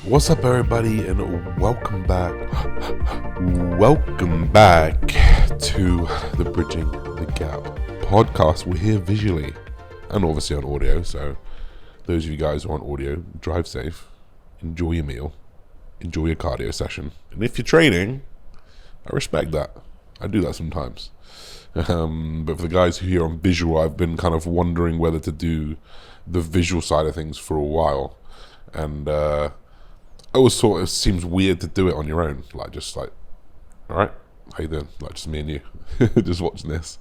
What's up, everybody, and welcome back to the Bridging the Gap podcast. We're here visually and obviously on audio, so those of you guys who are on audio, drive safe, enjoy your meal, enjoy your cardio session, and if you're training, I respect that. I do that sometimes. But for the guys who are on visual, I've been kind of wondering whether to do the visual side of things for a while, and it always sort of seems weird to do it on your own, like all right, how you doing? Like just me and you, just watching this.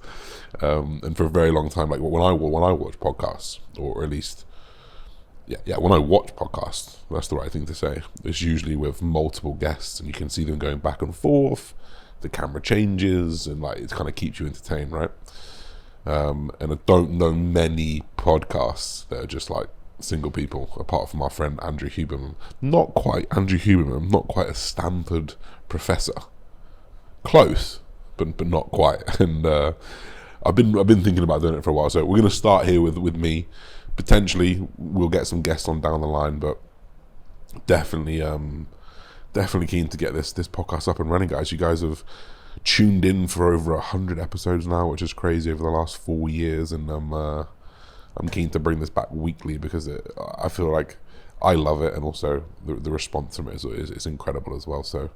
And for a very long time, like when I watch podcasts, or at least, when I watch podcasts, that's the right thing to say. It's usually with multiple guests, and you can see them going back and forth. The camera changes, and like it kind of keeps you entertained, right? And I don't know many podcasts that are just like single people, apart from our friend Andrew Huberman. Not quite Andrew Huberman, not quite a Stanford professor. Close, but not quite. And I've been thinking about doing it for a while. So we're going to start here with me. Potentially we'll get some guests on down the line, but definitely keen to get this podcast up and running, guys. You guys have tuned in for over 100 episodes now, which is crazy, over the last 4 years, and I'm keen to bring this back weekly because I feel like I love it, and also the response from it is incredible as well. So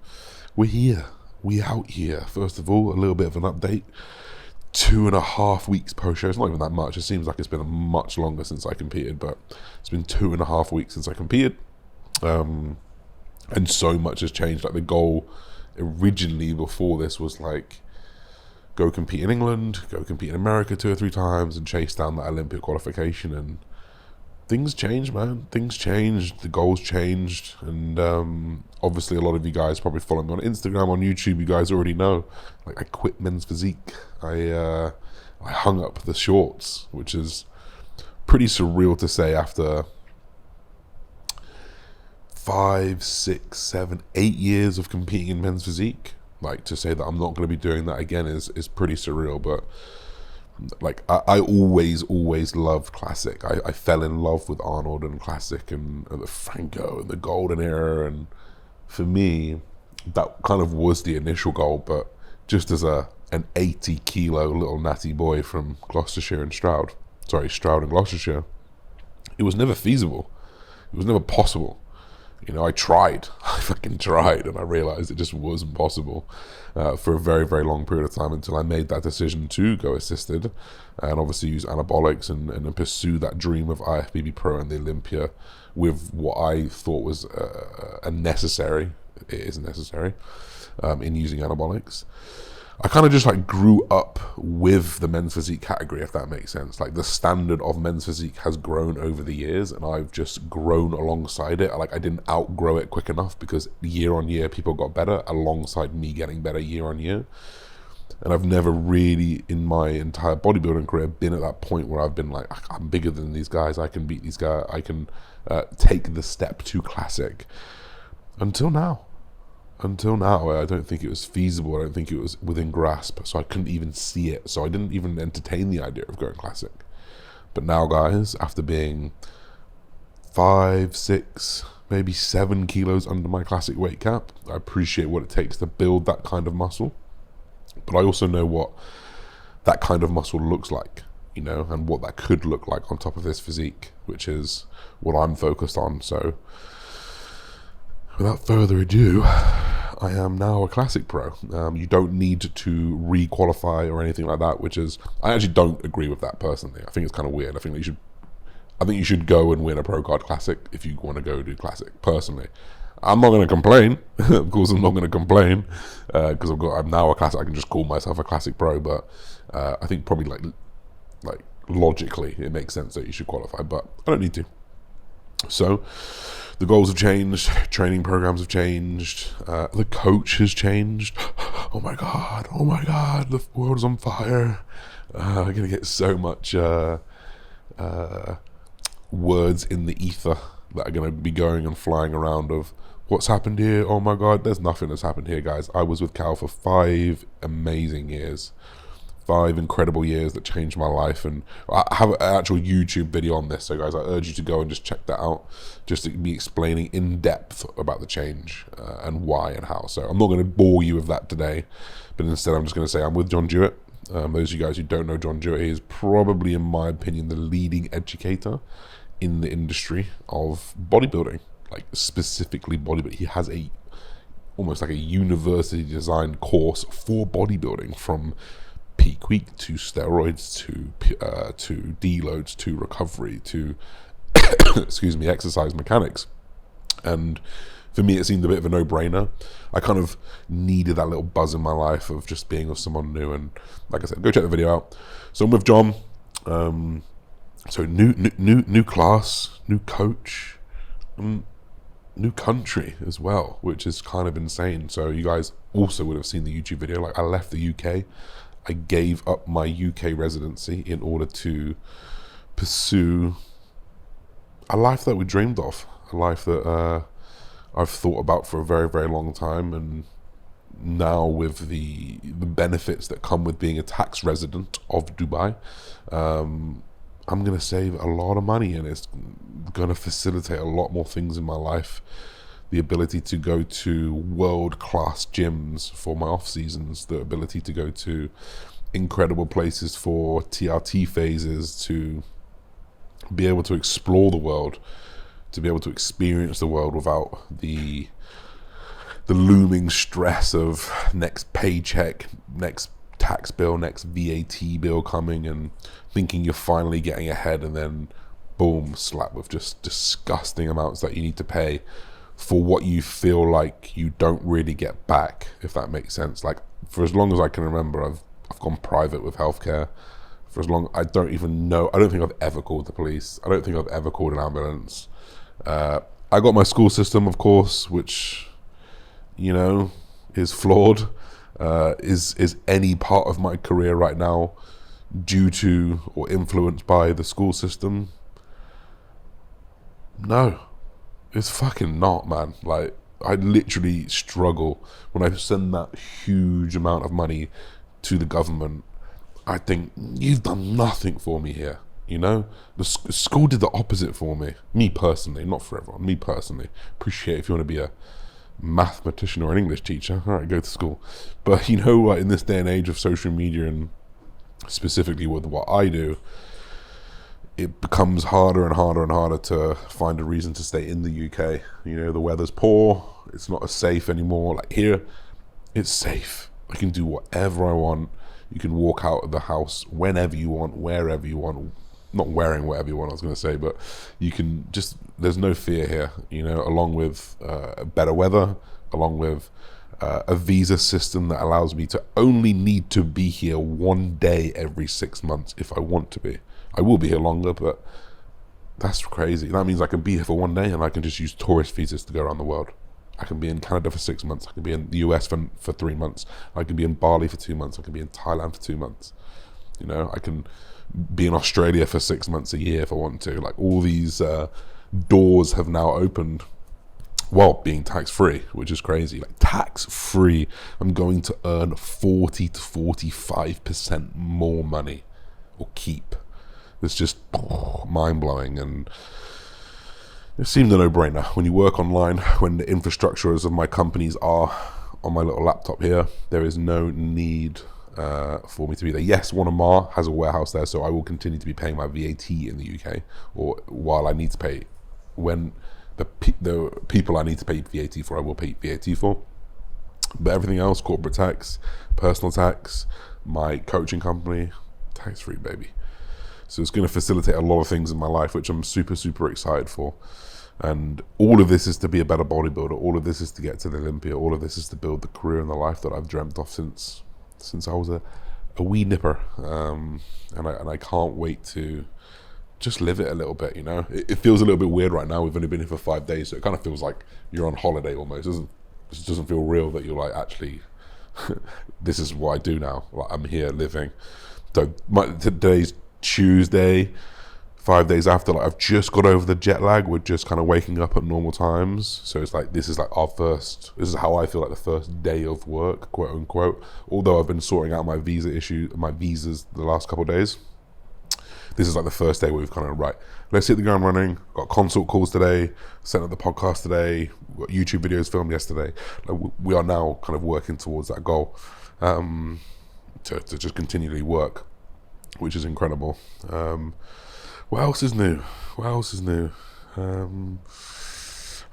we're here. We out here. First of all, a little bit of an update. 2.5 weeks post-show. It's not even that much. It seems like it's been much longer since I competed, but it's been 2.5 weeks since I competed. And so much has changed. Like the goal originally before this was like, go compete in England, go compete in America 2 or 3 times, and chase down that Olympic qualification. And things changed, man. Things changed. The goals changed. And obviously a lot of you guys probably follow me on Instagram, on YouTube. You guys already know, like, I quit men's physique. I hung up the shorts, which is pretty surreal to say after 5, 6, 7, 8 years of competing in men's physique. Like, to say that I'm not going to be doing that again is pretty surreal. But like, I always loved classic. I fell in love with Arnold and classic, and the Franco and the golden era, and for me that kind of was the initial goal. But just as an 80 kilo little natty boy from Gloucestershire and Stroud and Gloucestershire, it was never feasible. It was never possible. You know, I fucking tried, and I realized it just wasn't possible for a very, very long period of time, until I made that decision to go assisted and obviously use anabolics and pursue that dream of IFBB Pro and the Olympia with what I thought was it is necessary in using anabolics. I kind of just like grew up with the men's physique category, if that makes sense. Like, the standard of men's physique has grown over the years, and I've just grown alongside it. Like, I didn't outgrow it quick enough, because year on year people got better alongside me getting better year on year. And I've never really in my entire bodybuilding career been at that point where I've been like, I'm bigger than these guys, I can beat these guys, I can take the step to classic. Until now, I don't think it was feasible. I don't think it was within grasp. So I couldn't even see it. So I didn't even entertain the idea of going classic. But now, guys, after being 5, 6, maybe 7 kilos under my classic weight cap, I appreciate what it takes to build that kind of muscle. But I also know what that kind of muscle looks like, you know, and what that could look like on top of this physique, which is what I'm focused on. So without further ado, I am now a classic pro. You don't need to re-qualify or anything like that, which is, I actually don't agree with that personally. I think it's kind of weird. I think you should go and win a pro card classic if you want to go do classic. Personally, I'm not going to complain. Of course, I'm not going to complain because I'm now a classic. I can just call myself a classic pro. But I think probably like logically, it makes sense that you should qualify. But I don't need to. So the goals have changed, training programs have changed, the coach has changed. Oh my god, the world is on fire. I'm going to get so much words in the ether that are going to be going and flying around of what's happened here. Oh my god, there's nothing that's happened here, guys. I was with Cal for 5 amazing years. 5 incredible years that changed my life, and I have an actual YouTube video on this, so guys, I urge you to go and just check that out, just to be explaining in depth about the change and why and how. So I'm not going to bore you with that today, but instead I'm just going to say I'm with John Jewett. Those of you guys who don't know John Jewett, he is probably, in my opinion, the leading educator in the industry of bodybuilding, like specifically bodybuilding. He has almost like a university designed course for bodybuilding, from peak week to steroids to deloads to recovery to excuse me, exercise mechanics. And for me, it seemed a bit of a no-brainer. I kind of needed that little buzz in my life of just being with someone new. And like I said, go check the video out. So I'm with John. So new class, new coach, new country as well, which is kind of insane. So you guys also would have seen the YouTube video. Like, I left the UK. I gave up my UK residency in order to pursue a life that we dreamed of, a life that I've thought about for a very, very long time. And now with the benefits that come with being a tax resident of Dubai, I'm going to save a lot of money, and it's going to facilitate a lot more things in my life. The ability to go to world-class gyms for my off-seasons, the ability to go to incredible places for TRT phases, to be able to explore the world, to be able to experience the world without the looming stress of next paycheck, next tax bill, next VAT bill coming, and thinking you're finally getting ahead, and then boom, slap with just disgusting amounts that you need to pay for what you feel like you don't really get back, if that makes sense. Like, for as long as I can remember, I've gone private with healthcare. For as long, I don't think I've ever called the police. I don't think I've ever called an ambulance. I got my school system, of course, which, you know, is flawed. Is any part of my career right now due to or influenced by the school system? No, it's fucking not, man. Like, I literally struggle when I send that huge amount of money to the government. I think, you've done nothing for me here. You know, the school did the opposite for me personally, not for everyone, me personally. Appreciate if you want to be a mathematician or an English teacher, all right, go to school. But you know what, in this day and age of social media, and specifically with what I do, it becomes harder and harder and harder to find a reason to stay in the UK. You know, the weather's poor, it's not as safe anymore. Like, here, it's safe. I can do whatever I want. You can walk out of the house whenever you want, wherever you want. Not wearing whatever you want, I was going to say, but you can just, there's no fear here, you know, along with better weather, along with a visa system that allows me to only need to be here 1 day every 6 months if I want to be. I will be here longer, but that's crazy. That means I can be here for 1 day and I can just use tourist visas to go around the world. I can be in Canada for 6 months. I can be in the US for 3 months. I can be in Bali for 2 months. I can be in Thailand for 2 months. You know, I can be in Australia for 6 months a year if I want to. Like, all these doors have now opened while being tax-free, which is crazy. Like, tax-free, I'm going to earn 40 to 45% more money, or keep. It's just mind-blowing, and it seemed a no-brainer. When you work online, when the infrastructures of my companies are on my little laptop here, there is no need for me to be there. Yes, Wanamar has a warehouse there, so I will continue to be paying my VAT in the UK, or while I need to pay, when the people I need to pay VAT for, I will pay VAT for. But everything else, corporate tax, personal tax, my coaching company, tax-free, baby. So it's going to facilitate a lot of things in my life, which I'm super, super excited for. And all of this is to be a better bodybuilder. All of this is to get to the Olympia. All of this is to build the career and the life that I've dreamt of since I was a wee nipper. And I can't wait to just live it a little bit, you know. It feels a little bit weird right now. We've only been here for 5 days, so it kind of feels like you're on holiday almost. It just doesn't feel real that you're like, actually, this is what I do now. Like, I'm here living. So today's Tuesday, 5 days after, like I've just got over the jet lag. We're just kind of waking up at normal times, so it's like this is how I feel like the first day of work, quote unquote. Although I've been sorting out my visas the last couple of days, this is like the first day where we've kind of, right, let's hit the ground running. Got consult calls today, set up the podcast today, got YouTube videos filmed yesterday. Like we are now kind of working towards that goal, to just continually work, which is incredible. What else is new? I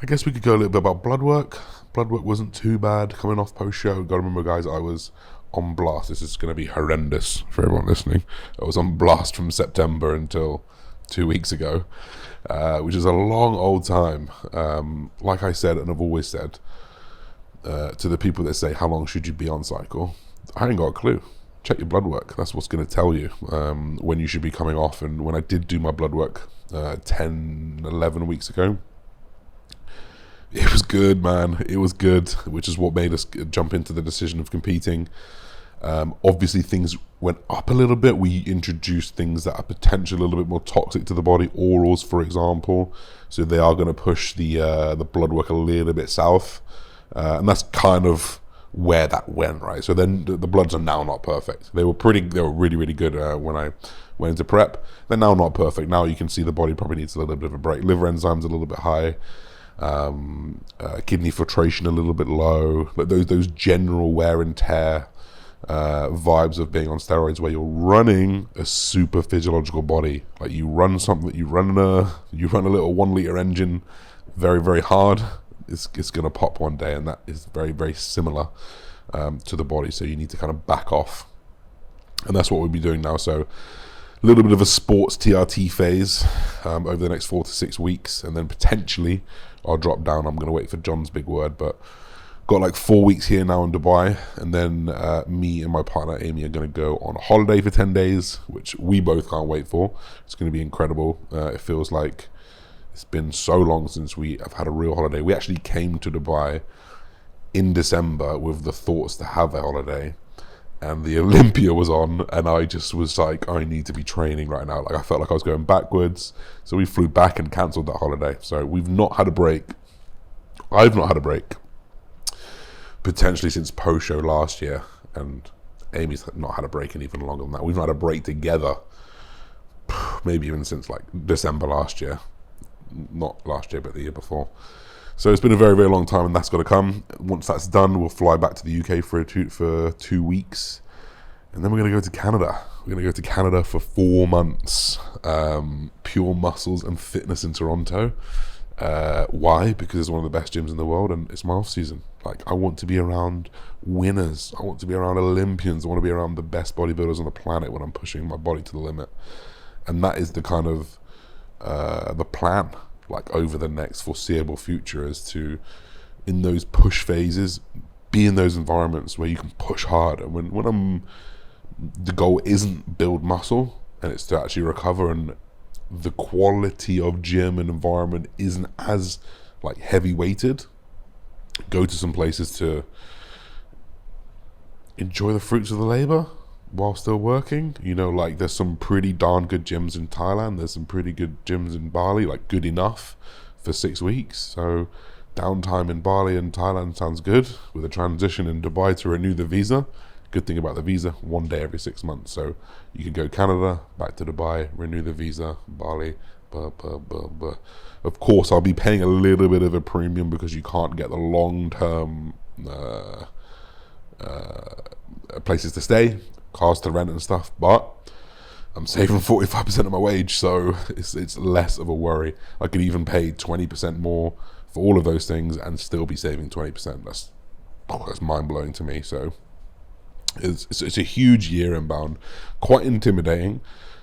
guess we could go a little bit about blood work. Blood work wasn't too bad coming off post-show. Got to remember, guys, I was on blast. This is going to be horrendous for everyone listening. I was on blast from September until 2 weeks ago, which is a long old time. Like I said, and I've always said, to the people that say, how long should you be on cycle? I ain't got a clue. Check your blood work. That's what's going to tell you when you should be coming off. And when I did do my blood work 10, 11 weeks ago, it was good, man. It was good, which is what made us jump into the decision of competing. Obviously, things went up a little bit. We introduced things that are potentially a little bit more toxic to the body, orals, for example. So they are going to push the blood work a little bit south. And that's kind of where that went, right? So then the bloods are now not perfect. They were really, really good when I went into prep. They're now not perfect. Now you can see the body probably needs a little bit of a break. Liver enzymes a little bit high, kidney filtration a little bit low. But those general wear and tear vibes of being on steroids, where you're running a super physiological body. Like you run a little 1 liter engine very, very hard. It's going to pop one day, and that is very, very similar to the body. So you need to kind of back off, and that's what we'll be doing now. So a little bit of a sports TRT phase over the next 4 to 6 weeks, and then potentially I'll drop down. I'm going to wait for John's big word, but got like 4 weeks here now in Dubai, and then me and my partner Amy are going to go on a holiday for 10 days, which we both can't wait for. It's going to be incredible. It feels like it's been so long since we have had a real holiday. We actually came to Dubai in December with the thoughts to have a holiday, and the Olympia was on, and I just was like, I need to be training right now. Like I felt like I was going backwards, so we flew back and cancelled that holiday. So we've not had a break. I've not had a break potentially since post-show last year, and Amy's not had a break in even longer than that. We've not had a break together maybe even since like December last year. Not last year, but the year before. So it's been a very, very long time, and that's got to come. Once that's done, we'll fly back to the UK for 2 weeks, and then we're going to go to Canada. We're going to go to Canada for 4 months. Pure muscles and fitness in Toronto. Why? Because it's one of the best gyms in the world, and it's my off season. Like, I want to be around winners. I want to be around Olympians. I want to be around the best bodybuilders on the planet when I'm pushing my body to the limit. And that is the kind of the plan, like over the next foreseeable future, is to, in those push phases, be in those environments where you can push hard. And when the goal isn't build muscle, and it's to actually recover, and the quality of gym and environment isn't as like heavy weighted, go to some places to enjoy the fruits of the labor while still working. You know, like there's some pretty darn good gyms in Thailand, there's some pretty good gyms in Bali, like good enough for 6 weeks. So downtime in Bali and Thailand sounds good, with a transition in Dubai to renew the visa. Good thing about the visa, 1 day every 6 months. So you can go Canada, back to Dubai, renew the visa, Bali, Of course, I'll be paying a little bit of a premium because you can't get the long-term places to stay, cars to rent and stuff, but I'm saving 45% of my wage, so it's less of a worry. I could even pay 20% more for all of those things and still be saving 20%. That's mind-blowing to me. So it's a huge year inbound, quite intimidating,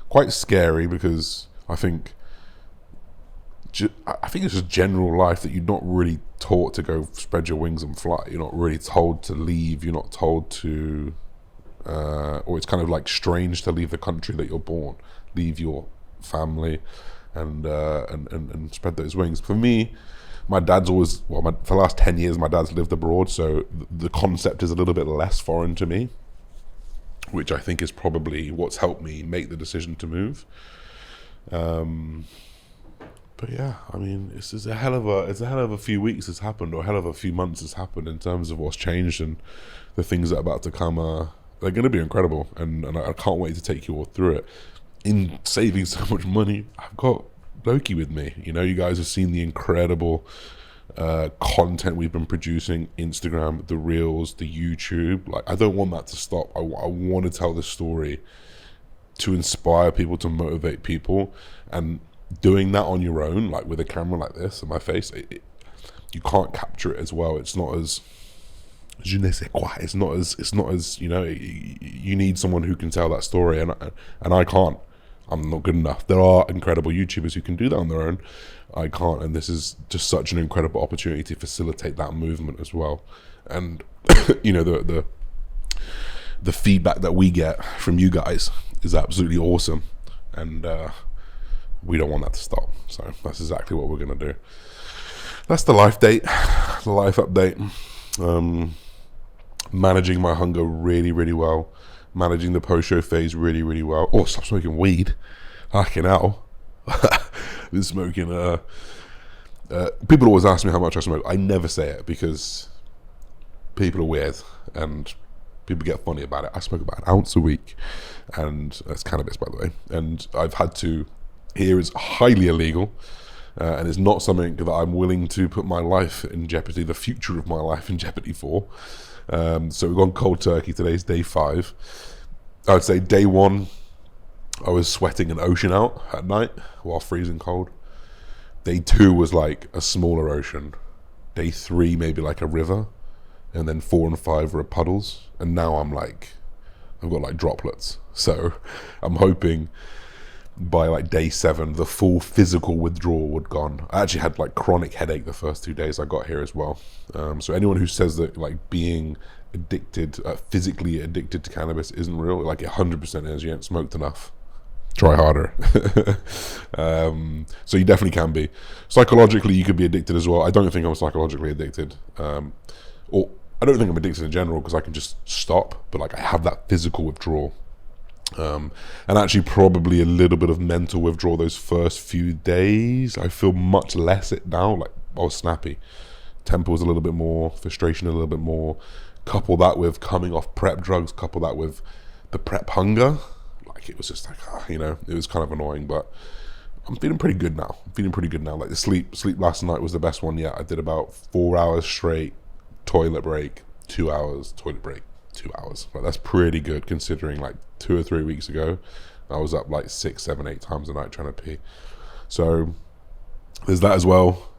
quite scary, because I think it's just general life that you're not really taught to go spread your wings and fly. You're not really told to leave. You're not told to, or it's kind of like strange to leave the country that you're born, leave your family, and spread those wings. For me, my dad's always, for the last 10 years, my dad's lived abroad, so the concept is a little bit less foreign to me, which I think is probably what's helped me make the decision to move. But yeah, I mean, it's a hell of a few weeks has happened, or a hell of a few months has happened in terms of what's changed, and the things that are about to come. They're going to be incredible, and I can't wait to take you all through it. In saving so much money, I've got Loki with me. You know, you guys have seen the incredible content we've been producing, Instagram, the Reels, the YouTube. Like, I don't want that to stop. I want to tell the story to inspire people, to motivate people, and doing that on your own, like with a camera like this in my face, you can't capture it as well. It's not as je ne sais quoi. It's not as you know. You need someone who can tell that story, and I can't. I'm not good enough. There are incredible YouTubers who can do that on their own. I can't, and this is just such an incredible opportunity to facilitate that movement as well. And you know, the feedback that we get from you guys is absolutely awesome, and we don't want that to stop. So that's exactly what we're gonna do. That's the life update. Managing my hunger really, really well. Managing the post-show phase really, really well. Oh, stop smoking weed. Fucking hell. Been smoking. People always ask me how much I smoke. I never say it because people are weird and people get funny about it. I smoke about an ounce a week, and that's cannabis, by the way. And I've had to. Here is highly illegal, and it's not something that I'm willing to put my life in jeopardy, the future of my life in jeopardy for. So we've gone cold turkey. Today's day 5. I would say day 1, I was sweating an ocean out at night while freezing cold. Day 2 was like a smaller ocean. Day 3 maybe like a river, and then 4 and 5 were puddles. And now I've got like droplets. So I'm hoping by like day 7 the full physical withdrawal would gone. I actually had like chronic headache the first 2 days I got here as well. So anyone who says that like being addicted, physically addicted to cannabis isn't real, like it 100% is. You ain't smoked enough. Try harder. So you definitely can be. Psychologically you could be addicted as well. I don't think I'm psychologically addicted, or I don't think I'm addicted in general, because I can just stop, but like I have that physical withdrawal. And actually probably a little bit of mental withdrawal those first few days. I feel much less it now. Like I was snappy, temper was a little bit more, frustration a little bit more. Couple that with coming off prep drugs, couple that with the prep hunger, like it was just like, you know, it was kind of annoying. But I'm feeling pretty good now. Like the sleep last night was the best one yet. I did about 4 hours straight, toilet break, 2 hours, toilet break, 2 hours. Like that's pretty good considering like 2 or 3 weeks ago I was up like 6, 7, 8 times a night trying to pee. So there's that as well.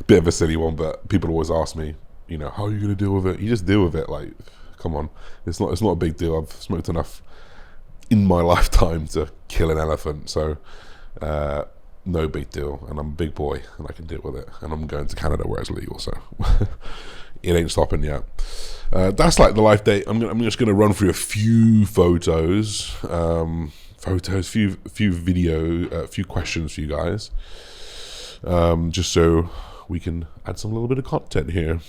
Bit of a silly one, but people always ask me, you know, how are you going to deal with it? You just deal with it. Like, come on, it's not a big deal. I've smoked enough in my lifetime to kill an elephant, so no big deal. And I'm a big boy and I can deal with it, and I'm going to Canada where it's legal, so it ain't stopping yet. That's like the life date. I'm just going to run through a few photos, few video, a few questions for you guys, just so we can add some little bit of content here.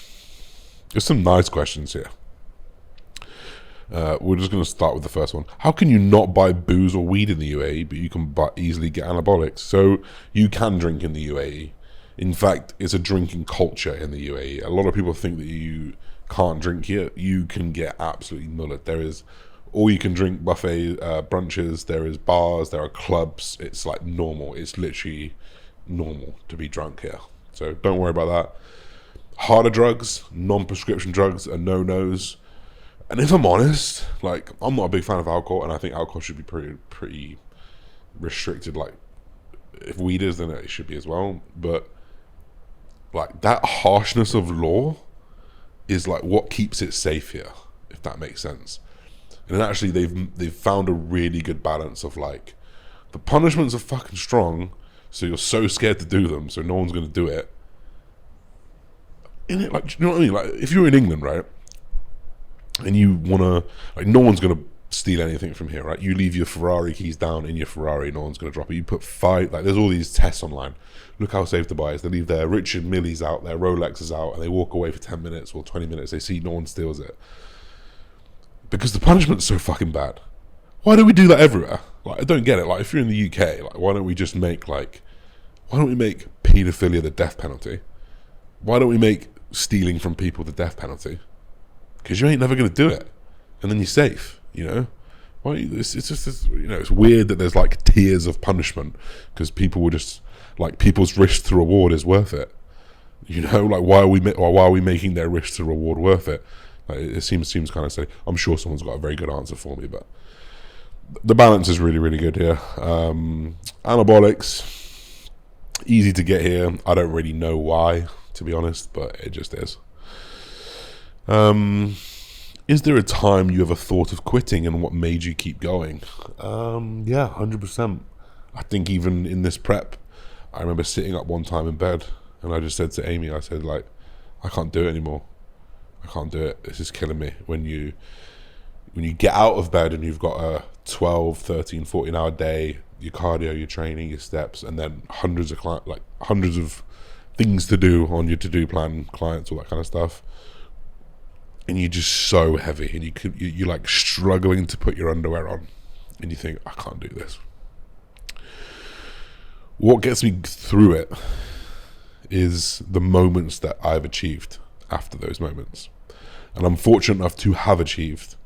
There's some nice questions here. We're just going to start with the first one. How can you not buy booze or weed in the UAE, but you can easily get anabolics? So you can drink in the UAE. In fact, it's a drinking culture in the UAE. A lot of people think that you can't drink here. You can get absolutely mullet. There is all you can drink buffet brunches. There is bars. There are clubs. It's like normal. It's literally normal to be drunk here. So don't worry about that. Harder drugs, non-prescription drugs are no-nos. And if I'm honest, like I'm not a big fan of alcohol, and I think alcohol should be pretty restricted. Like if weed is, then it should be as well. But like that harshness of law is like what keeps it safe here, if that makes sense. And actually they've found a really good balance of like the punishments are fucking strong, so you're so scared to do them, so no one's gonna do it. In it, like, you know what I mean? Like if you're in England, right, and you wanna, like, no one's gonna steal anything from here, right? You leave your Ferrari keys down in your Ferrari, no one's gonna drop it. You put 5, like there's all these tests online. Look how safe to buy is. They leave their Richard Milles out, their Rolexes out, and they walk away for 10 minutes or 20 minutes. They see no one steals it. Because the punishment's so fucking bad. Why do we do that everywhere? Like, I don't get it. Like, if you're in the UK, like, why don't we make paedophilia the death penalty? Why don't we make stealing from people the death penalty? Because you ain't never going to do it, and then you're safe. You know, why? It's just it's weird that there's like tiers of punishment because people were just like people's risk to reward is worth it. You know, like why are we making their risk to reward worth it? Like, it seems kind of silly. I'm sure someone's got a very good answer for me, but the balance is really, really good here. Anabolics, easy to get here. I don't really know why, to be honest, but it just is. Is there a time you ever thought of quitting and what made you keep going? Yeah, 100%. I think even in this prep, I remember sitting up one time in bed and I just said to Amy, I said, like, I can't do it anymore. I can't do it. This is killing me. When you get out of bed and you've got a 12, 13, 14 hour day, your cardio, your training, your steps, and then hundreds of things to do on your to-do plan, clients, all that kind of stuff. And you're just so heavy and you're like struggling to put your underwear on and you think, I can't do this. What gets me through it is the moments that I've achieved after those moments. And I'm fortunate enough to have achieved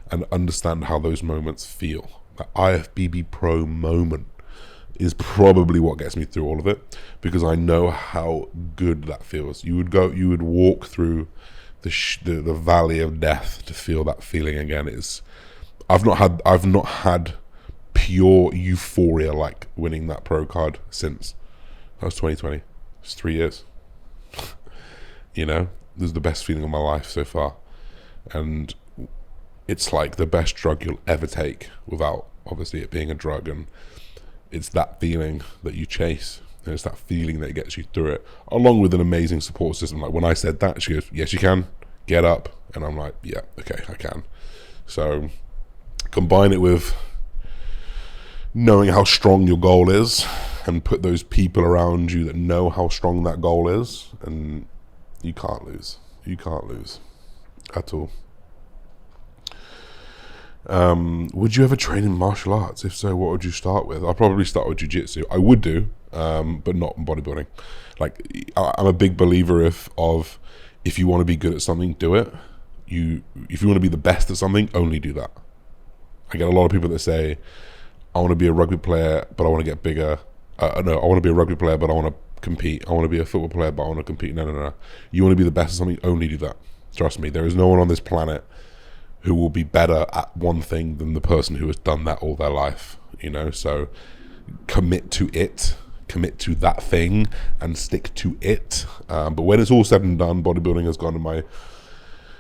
and understand how those moments feel. That IFBB Pro moment is probably what gets me through all of it, because I know how good that feels. You would walk through the valley of death to feel that feeling again. I've not had pure euphoria like winning that pro card since that was 2020. It's 3 years. You know, this is the best feeling of my life so far, and it's like the best drug you'll ever take without obviously it being a drug. And it's that feeling that you chase, and it's that feeling that gets you through it, along with an amazing support system. Like when I said that, she goes, yes you can, get up. And I'm like, yeah, okay, I can. So combine it with knowing how strong your goal is and put those people around you that know how strong that goal is, and you can't lose at all. Would you ever train in martial arts? If so, what would you start with? I'll probably start with jiu-jitsu. I would do, but not in bodybuilding. Like, I'm a big believer of if you want to be good at something, do it. If you want to be the best at something, only do that. I get a lot of people that say, I want to be a rugby player, but I want to get bigger. No, I want to be a rugby player, but I want to compete. I want to be a football player, but I want to compete. No. You want to be the best at something, only do that. Trust me, there is no one on this planet who will be better at one thing than the person who has done that all their life, you know? So commit to that thing and stick to it. But when it's all said and done, bodybuilding has gone, and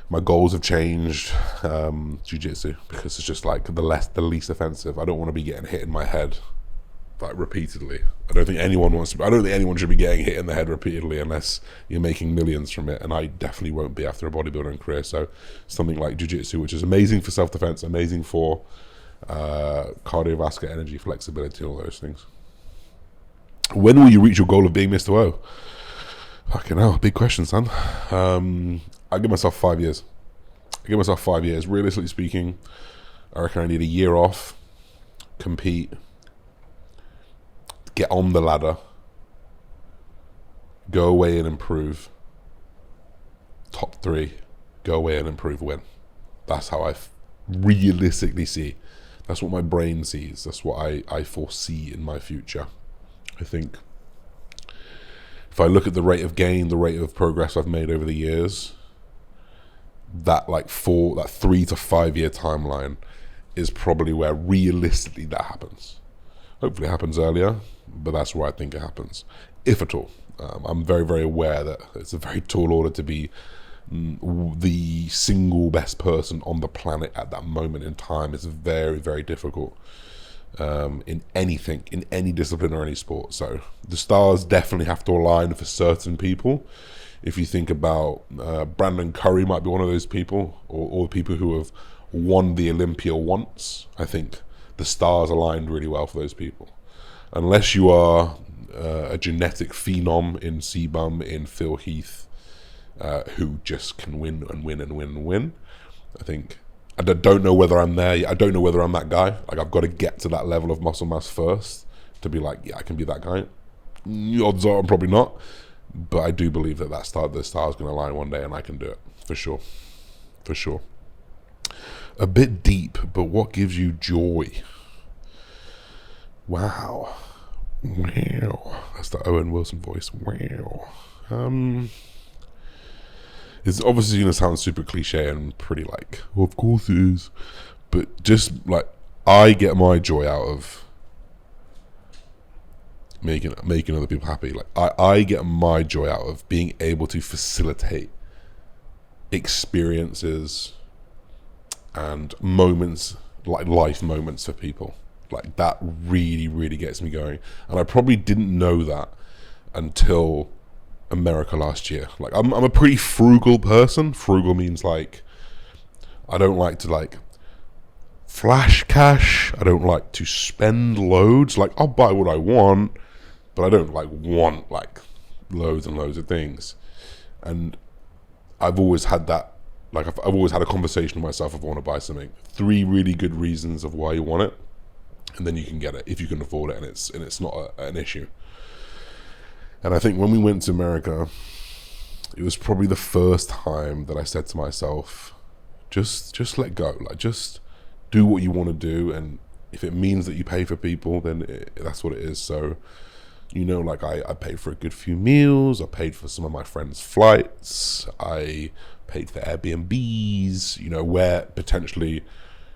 my goals have changed. Jiu-jitsu, because it's just like the least offensive. I don't want to be getting hit in my head like repeatedly. I don't think anyone should be getting hit in the head repeatedly unless you're making millions from it, and I definitely won't be after a bodybuilding career. So something like jiu-jitsu, which is amazing for self-defense, amazing for cardiovascular energy, flexibility, all those things. When will you reach your goal of being Mr. O? Fucking hell, big question, son. I give myself 5 years. Realistically speaking, I reckon I need a year off, compete, get on the ladder, go away and improve. Top 3, go away and improve, win. That's how I realistically see. That's what my brain sees. That's what I foresee in my future. I think if I look at the rate of gain, the rate of progress I've made over the years, that 3 to 5 year timeline is probably where realistically that happens. Hopefully it happens earlier, but that's where I think it happens, if at all. I'm very, very aware that it's a very tall order to be the single best person on the planet at that moment in time. It's very, very difficult in anything, in any discipline or any sport. So the stars definitely have to align for certain people. If you think about Brandon Curry might be one of those people, or people who have won the Olympia once. I think the stars aligned really well for those people. Unless you are a genetic phenom in Sebum, in Phil Heath, who just can win and win and win and win. I think don't know whether I'm there yet. I don't know whether I'm that guy. Like, I've got to get to that level of muscle mass first to be like, yeah, I can be that guy. Odds are I'm probably not, but I do believe that the star's going to align one day, and I can do it for sure. A bit deep, but what gives you joy? Wow. That's the Owen Wilson voice. Wow. It's obviously going to sound super cliche and pretty like, well, of course it is. But just like, I get my joy out of making other people happy. Like, I get my joy out of being able to facilitate experiences and moments, like life moments for people. Like, that really, really gets me going. And I probably didn't know that until America last year. Like, I'm a pretty frugal person. Frugal means like, I don't like to like flash cash. I don't like to spend loads. Like, I'll buy what I want, but I don't like want like loads and loads of things. And I've always had that, like, I've always had a conversation with myself if I want to buy something. 3 really good reasons of why you want it, and then you can get it if you can afford it, and it's not an issue. And I think when we went to America, it was probably the first time that I said to myself, just let go. Like, just do what you want to do, and if it means that you pay for people, then that's what it is. So, you know, like, I paid for a good few meals, I paid for some of my friends' flights, I paid for Airbnbs, you know, where potentially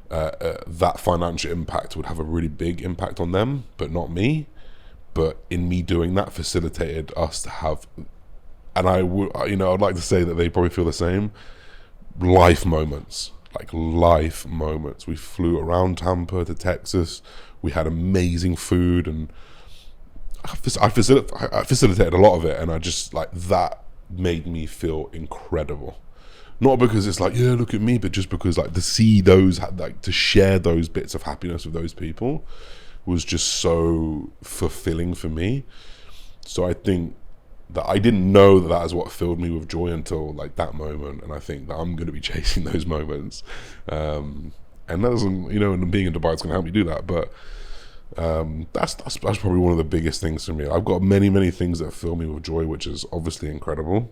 that financial impact would have a really big impact on them, but not me. But in me doing that, facilitated us to have, and I would, you know, I'd like to say that they probably feel the same, life moments. Like, life moments. We flew around Tampa to Texas. We had amazing food, and I facilitated a lot of it, and I just, like, that made me feel incredible. Not because it's like, yeah, look at me, but just because, like, to see those, like, to share those bits of happiness with those people was just so fulfilling for me. So I think that I didn't know that is what filled me with joy until, like, that moment, and I think that I'm going to be chasing those moments. And that doesn't, you know, and being in Dubai is going to help me do that, but that's probably one of the biggest things for me. I've got many things that fill me with joy, which is obviously incredible,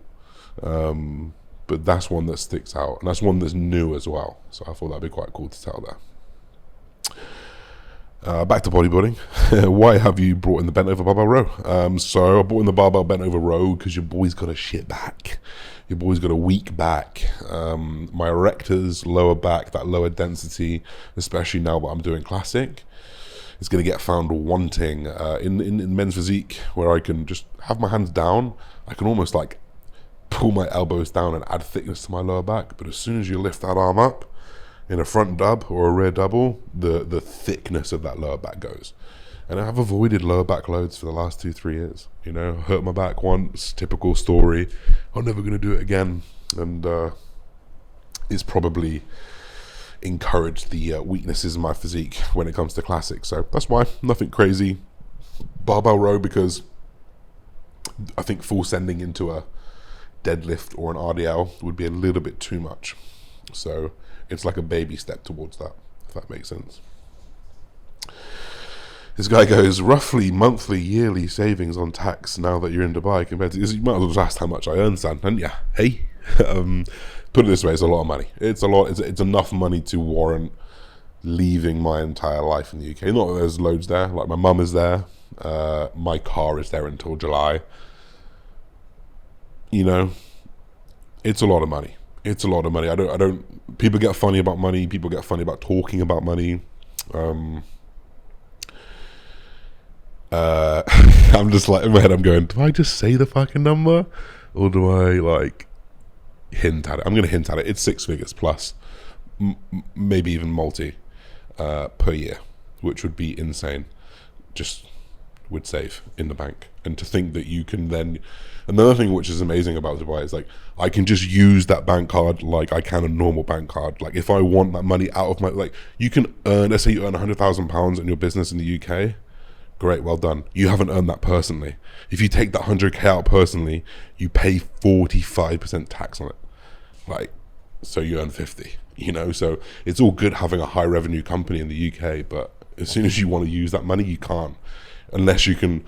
but that's one that sticks out, and that's one that's new as well. So I thought that'd be quite cool to tell there. Back to bodybuilding. Why have you brought in the bent over barbell row? So I brought in the barbell bent over row because your boy's got a shit back. Your boy's got a weak back. My erectors, lower back, that lower density, especially now that I'm doing classic, is going to get found wanting in men's physique, where I can just have my hands down. I can almost like pull my elbows down and add thickness to my lower back. But as soon as you lift that arm up, in a front dub or a rear double, the thickness of that lower back goes. And I've avoided lower back loads for the last 2-3 years. You know, hurt my back once, typical story. I'm never going to do it again. And it's probably encouraged the weaknesses in my physique when it comes to classics. So that's why, nothing crazy. Barbell row, because I think full sending into a deadlift or an RDL would be a little bit too much. So it's like a baby step towards that, if that makes sense. This guy goes, roughly monthly, yearly savings on tax now that you're in Dubai compared to, you might as well just ask how much I earn, son, and yeah, hey. Put it this way, it's a lot of money. It's enough money to warrant leaving my entire life in the UK. Not that there's loads there, like my mum is there, my car is there until July. You know, it's a lot of money. It's a lot of money. I don't, people get funny about money. People get funny about talking about money. I'm just like, in my head, I'm going, do I just say the fucking number? Or do I like hint at it? I'm going to hint at it. It's 6 figures plus, maybe even multi, per year, which would be insane. Just would save in the bank. And to think that you can then, another thing which is amazing about Dubai is like, I can just use that bank card like I can a normal bank card. Like if I want that money out of my, like you can earn, let's say you earn £100,000 in your business in the UK, great, well done. You haven't earned that personally. If you take that 100k out personally, you pay 45% tax on it. Like so you earn 50, you know. So it's all good having a high revenue company in the UK, but as soon as you want to use that money, you can't, unless you can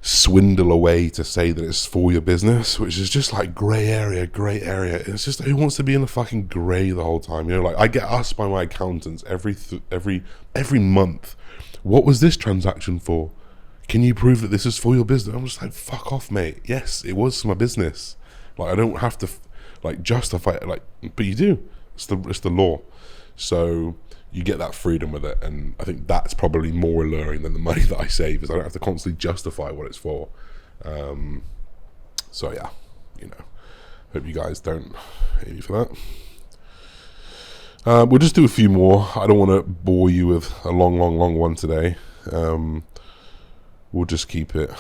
swindle away to say that it's for your business, which is just like grey area. It's just, who wants to be in the fucking grey the whole time? You know, like I get asked by my accountants every month, what was this transaction for? Can you prove that this is for your business? I'm just like, fuck off, mate. Yes, it was for my business. Like, I don't have to justify it, like, but you do. It's the law. So you get that freedom with it, and I think that's probably more alluring than the money that I save, is I don't have to constantly justify what it's for. So yeah, you know, hope you guys don't hate me for that. We'll just do a few more. I don't want to bore you with a long one today. We'll just keep it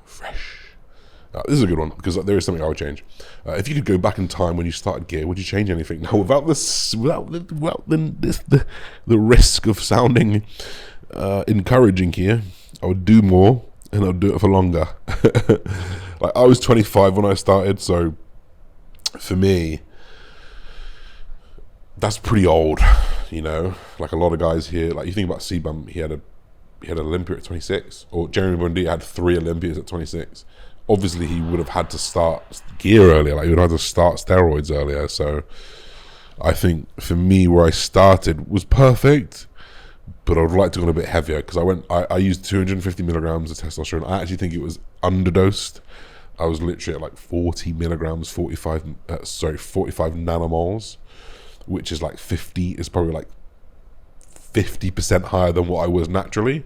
fresh. This is a good one, because there is something I would change. If you could go back in time when you started gear, would you change anything? Now, without the risk of sounding encouraging here, I would do more, and I'd do it for longer. Like, I was 25 when I started, so for me, that's pretty old, you know. Like, a lot of guys here, like, you think about C-Bum, he had an Olympia at 26, or Jeremy Bundy had 3 Olympias at 26. Obviously, he would have had to start gear earlier. Like, he would have had to start steroids earlier. So I think for me, where I started was perfect, but I would like to go a bit heavier, because I used 250 milligrams of testosterone. I actually think it was underdosed. I was literally at like 40 milligrams, 45 nanomoles, which is like 50, is probably like 50% higher than what I was naturally.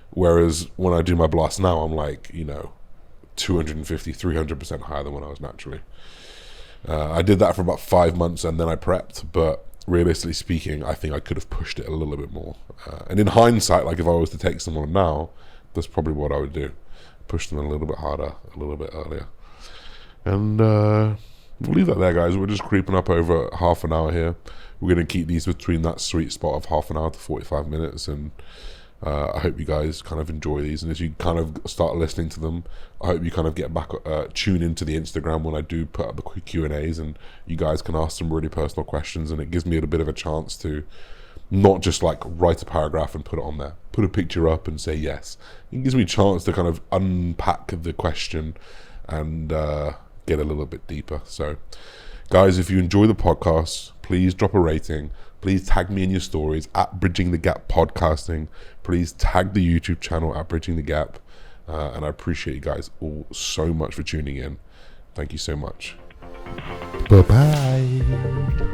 Whereas when I do my blast now, I'm like, you know, 250, 300% higher than when I was naturally. I did that for about 5 months, and then I prepped, but realistically speaking, I think I could have pushed it a little bit more. And in hindsight, like, if I was to take someone now, that's probably what I would do. Push them a little bit harder, a little bit earlier. And we'll leave that there, guys. We're just creeping up over half an hour here. We're going to keep these between that sweet spot of half an hour to 45 minutes, and I hope you guys kind of enjoy these, and as you kind of start listening to them, I hope you kind of get back, tune into the Instagram when I do put up the quick Q&As, and you guys can ask some really personal questions, and it gives me a bit of a chance to not just like write a paragraph and put it on there, put a picture up and say yes. It gives me a chance to kind of unpack the question and get a little bit deeper. So guys, if you enjoy the podcast, please drop a rating. Please tag me in your stories at Bridging the Gap Podcasting. Please tag the YouTube channel at Bridging the Gap. And I appreciate you guys all so much for tuning in. Thank you so much. Bye-bye.